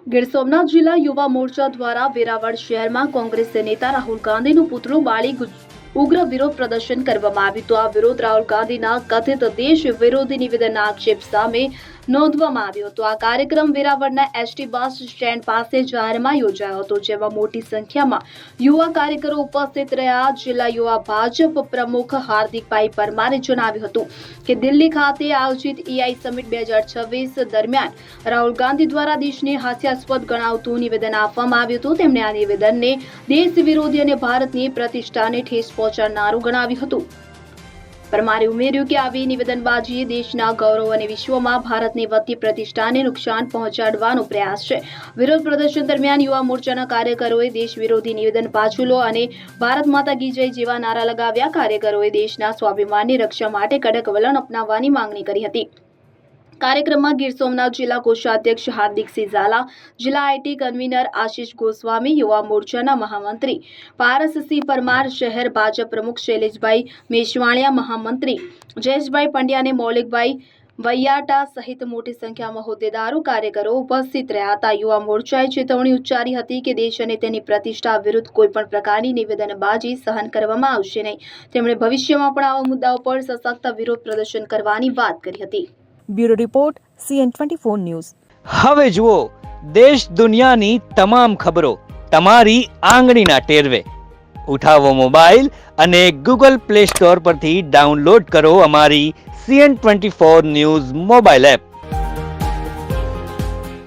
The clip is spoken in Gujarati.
ગીર સોમનાથ જિલ્લા યુવા મોરચા દ્વારા વેરાવળ શહેરમાં કોંગ્રેસ નેતા રાહુલ ગાંધીનું પુતળું બાળી ઉગ્ર વિરોધ પ્રદર્શન કરવામાં આવ્યું તો આ વિરોધ રાહુલ ગાંધીના કથિત દેશ વિરોધી નિવેદનના આક્ષેપ સામે નોંધવામાં આવ્યો હતો। આ કાર્યક્રમ વેરાવળના એસટી બસ સ્ટેન્ડ પાસે જાહેરમાં યોજાયો હતો, જેમાં મોટી સંખ્યામાં યુવા કાર્યકરો ઉપસ્થિત રહ્યા। જિલ્લા યુવા ભાજપ પ્રમુખ હાર્દિકભાઈ પરમારે જણાવ્યું હતું કે દિલ્હી ખાતે આયોજિત EI સમિટ 2026 દરમિયાન રાહુલ ગાંધી દ્વારા દેશને હાસ્યાસ્પદ ગણાવતું નિવેદન આપવામાં આવ્યું હતું। તેમણે આ નિવેદનને દેશ વિરોધી અને ભારતની પ્રતિષ્ઠાને ઠેસ પહોંચાડનારું ગણાવ્યું હતું। પરમારે ઉમેર્યું કે આવી નિવેદનબાજી દેશના ગૌરવ અને વિશ્વમાં ભારતની વધતી પ્રતિષ્ઠાને નુકસાન પહોંચાડવાનો પ્રયાસ છે। વિરોધ પ્રદર્શન દરમિયાન યુવા મોરચાના કાર્યકરોએ દેશ વિરોધી નિવેદન પાછું લો અને ભારત માતા કી જય જેવા નારા લગાવ્યા। કાર્યકરોએ દેશના સ્વાભિમાનની રક્ષા માટે કડક વલણ અપનાવવાની માંગણી કરી હતી। કાર્યક્રમમાં ગીર સોમનાથ જિલ્લા કોષાધ્યક્ષ હાર્દિકસિંહ ઝાલા, જિલ્લા IT કન્વીનર આશિષ ગોસ્વામી, યુવા મોરચાના મહામંત્રી પારસસિંહ પરમાર, શહેર ભાજપ પ્રમુખ શૈલેષભાઈ મેશવાણિયા, મહામંત્રી જયેશભાઈ પંડ્યા અને મૌલિકભાઈ વૈયાટા સહિત મોટી સંખ્યામાં હોદ્દેદારો કાર્યકરો ઉપસ્થિત રહ્યા હતા। યુવા મોરચાએ ચેતવણી ઉચ્ચારી હતી કે દેશ અને તેની પ્રતિષ્ઠા વિરુદ્ધ કોઈપણ પ્રકારની નિવેદનબાજી સહન કરવામાં આવશે નહીં। તેમણે ભવિષ્યમાં પણ આવા મુદ્દાઓ પર સશક્ત વિરોધ પ્રદર્શન કરવાની વાત કરી હતી। Bureau report CN24 news. હવે જુઓ દેશ દુનિયાની તમામ ખબરો તમારી આંગળીના ટેરવે। ઉઠાવો મોબાઈલ અને Google Play Store પરથી ડાઉનલોડ કરો અમારી CN24 ન્યૂઝ મોબાઈલ એપ।